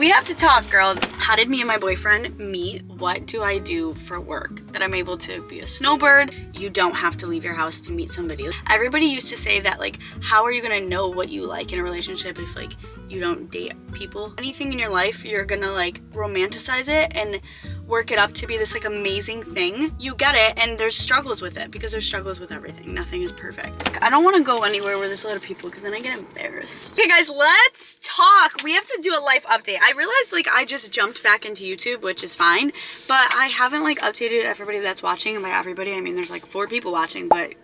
We have to talk, girls. How did me and my boyfriend meet? What do I do for work? That I'm able to be a snowbird. You don't have to leave your house to meet somebody. Everybody used to say that, like, how are you gonna know what you like in a relationship if, like, you don't date people? Anything in your life, you're gonna, like, romanticize it and work it up to be this, like, amazing thing. You get it, and there's struggles with it, because there's struggles with everything. Nothing is perfect. I don't want to go anywhere where there's a lot of people, because then I get embarrassed. Okay, guys, let's talk. We have to do a life update. I realized, like, I just jumped back into YouTube, which is fine, but I haven't, like, updated everybody that's watching, and by everybody, I mean there's, like, 4 people watching, but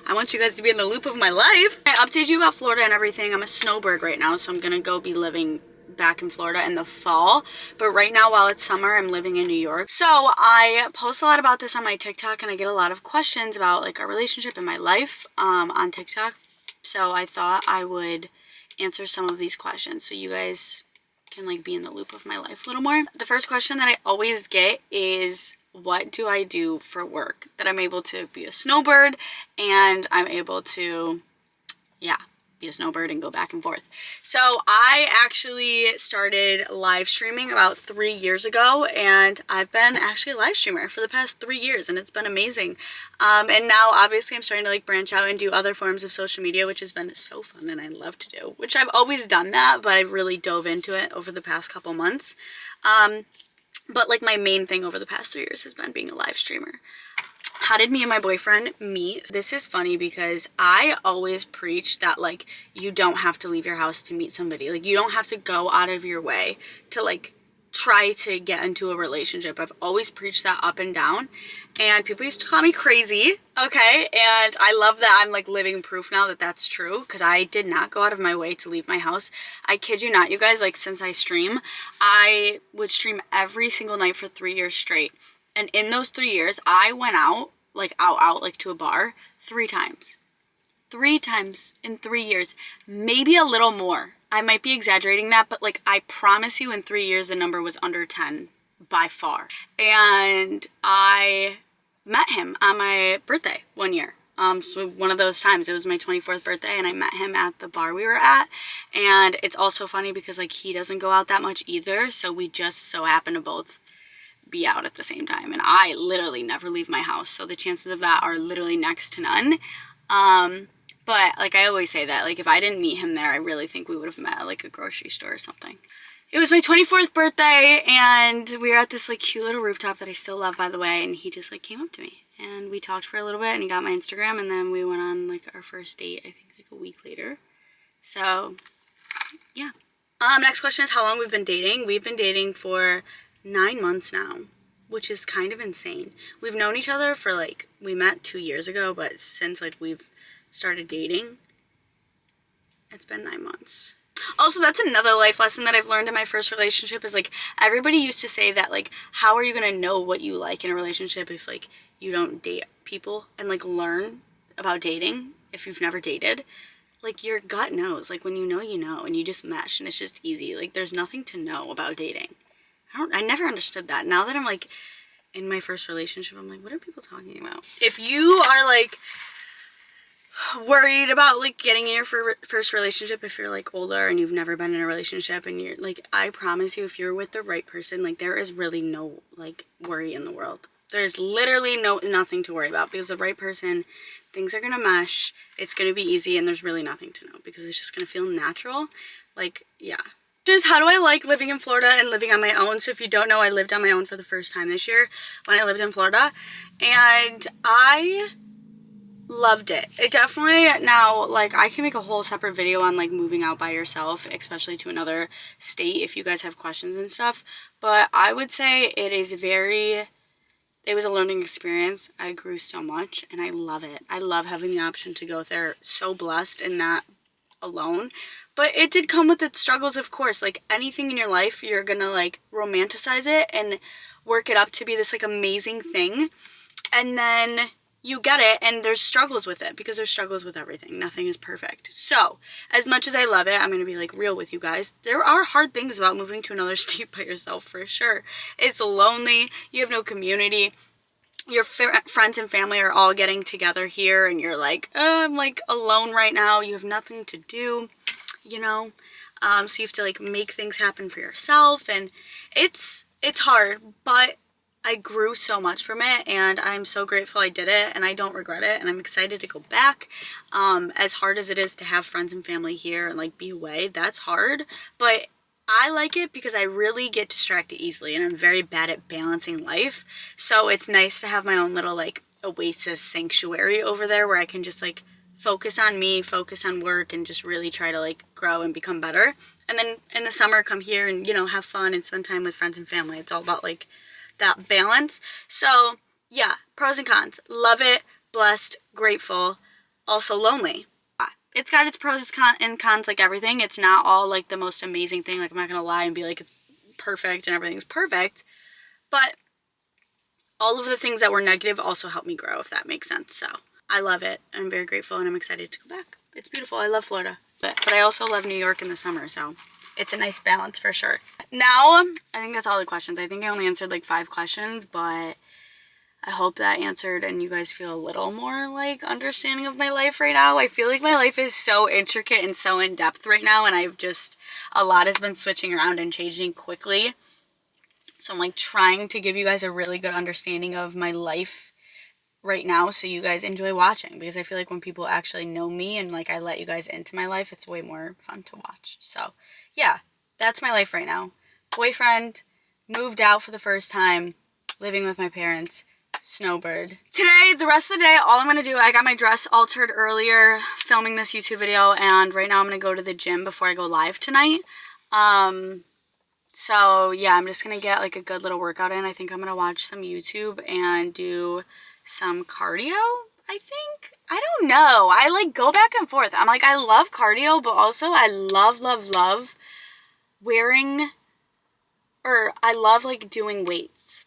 I want you guys to be in the loop of my life. I updated you about Florida and everything. I'm a snowbird right now, so I'm gonna go be living back in Florida in the fall, but right now while it's summer I'm living in New York. So I post a lot about this on my TikTok, and I get a lot of questions about, like, our relationship and my life on TikTok, so I thought I would answer some of these questions so you guys can, like, be in the loop of my life a little more. The first question that I always get is, what do I do for work? That I'm able to be a snowbird and I'm able to, yeah, be a snowbird and go back and forth. So I actually started live streaming about 3 years ago, and I've been actually a live streamer for the past 3 years, and it's been amazing. And now obviously I'm starting to, like, branch out and do other forms of social media, which has been so fun and I love to do, which I've always done that, but I've really dove into it over the past couple months. But, like, my main thing over the past 3 years has been being a live streamer. How did me and my boyfriend meet? This is funny because I always preach that, like, you don't have to leave your house to meet somebody. Like, you don't have to go out of your way to, like, try to get into a relationship. I've always preached that up and down, and people used to call me crazy, okay? And I love that I'm, like, living proof now that that's true, because I did not go out of my way to leave my house. I kid you not, you guys, like, since I stream, I would stream every single night for 3 years straight. And in those 3 years, I went out, like, like, to a bar 3 times. 3 times in 3 years. Maybe a little more. I might be exaggerating that, but, like, I promise you in 3 years, the number was under 10 by far. And I met him on my birthday one year. So one of those times, it was my 24th birthday, and I met him at the bar we were at. And it's also funny because, like, he doesn't go out that much either, so we just so happen to both be out at the same time, and I literally never leave my house, so the chances of that are literally next to none. But, like, I always say that, like, if I didn't meet him there, I really think we would have met at, like, a grocery store or something. It was my 24th birthday, and we were at this, like, cute little rooftop that I still love, by the way, and he just, like, came up to me, and we talked for a little bit, and he got my Instagram, and then we went on, like, our first date, I think, like, a week later. So, yeah. Next question is how long we've been dating. We've been dating for 9 months now, which is kind of insane. We've known each other for, like, we met 2 years ago, but since, like, we've started dating, it's been 9 months. Also, that's another life lesson that I've learned in my first relationship is, like, everybody used to say that, like, how are you gonna know what you like in a relationship if, like, you don't date people and, like, learn about dating if you've never dated? Like, your gut knows. Like, when you know, and you just mesh, and it's just easy. Like, there's nothing to know about dating. I never understood that. Now that I'm, like, in my first relationship, I'm like, what are people talking about? If you are, like, worried about, like, getting in your first relationship, if you're, like, older and you've never been in a relationship, and you're, like, I promise you, if you're with the right person, like, there is really no, like, worry in the world. There's literally nothing to worry about, because the right person, things are gonna mesh, it's gonna be easy, and there's really nothing to know, because it's just gonna feel natural. Like, yeah. Just how do I like living in Florida and living on my own? So if you don't know, I lived on my own for the first time this year when I lived in Florida, and I loved it. It definitely, now, like, I can make a whole separate video on, like, moving out by yourself, especially to another state, if you guys have questions and stuff, but I would say it was a learning experience. I grew so much, and I love it. I love having the option to go there. So blessed and not alone. But it did come with its struggles, of course. Like, anything in your life, you're gonna, like, romanticize it and work it up to be this, like, amazing thing. And then you get it, and there's struggles with it, because there's struggles with everything. Nothing is perfect. So, as much as I love it, I'm gonna be, like, real with you guys. There are hard things about moving to another state by yourself, for sure. It's lonely. You have no community. Your friends and family are all getting together here, and you're like, I'm, like, alone right now. You have nothing to do, you know? So you have to like make things happen for yourself, and it's hard, but I grew so much from it, and I'm so grateful I did it, and I don't regret it, and I'm excited to go back. As hard as it is to have friends and family here and like be away, that's hard, but I like it because I really get distracted easily, and I'm very bad at balancing life. So it's nice to have my own little like oasis sanctuary over there where I can just like focus on me, focus on work, and just really try to like grow and become better. And then in the summer come here and, you know, have fun and spend time with friends and family. It's all about like that balance. So yeah, pros and cons. Love it, blessed, grateful, also lonely. It's got its pros and cons like everything. It's not all like the most amazing thing. Like, I'm not gonna lie and be like it's perfect and everything's perfect, but all of the things that were negative also helped me grow, if that makes sense. So I love it. I'm very grateful, and I'm excited to go back. It's beautiful. I love Florida, but I also love New York in the summer, so it's a nice balance for sure. Now, I think that's all the questions. I think I only answered like 5 questions, but I hope that answered and you guys feel a little more like understanding of my life right now. I feel like my life is so intricate and so in depth right now, and a lot has been switching around and changing quickly. So I'm like trying to give you guys a really good understanding of my life right now so you guys enjoy watching, because I feel like when people actually know me and like I let you guys into my life, it's way more fun to watch. So yeah, that's my life right now. Boyfriend, moved out for the first time, living with my parents, snowbird. Today, the rest of the day, all I'm going to do, I got my dress altered earlier filming this YouTube video, and right now I'm going to go to the gym before I go live tonight. So yeah, I'm just going to get like a good little workout in. I think I'm going to watch some YouTube and do some cardio, I think. I don't know. I like go back and forth. I'm like, I love cardio, but also I love I love like doing weights.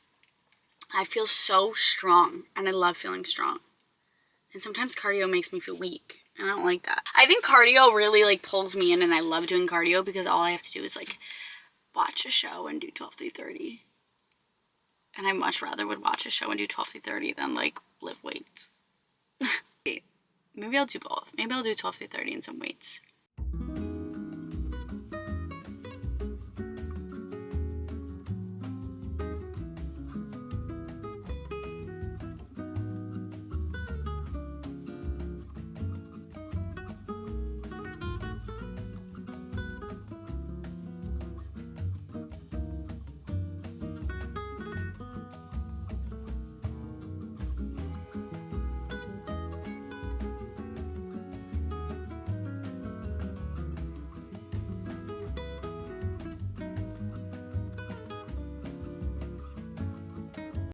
I feel so strong, and I love feeling strong. And sometimes cardio makes me feel weak, and I don't like that. I think cardio really like pulls me in, and I love doing cardio because all I have to do is like watch a show and do 12 through 30. And I much rather would watch a show and do 12 through 30 than like lift weights. Maybe I'll do both. Maybe I'll do 12 through 30 and some weights.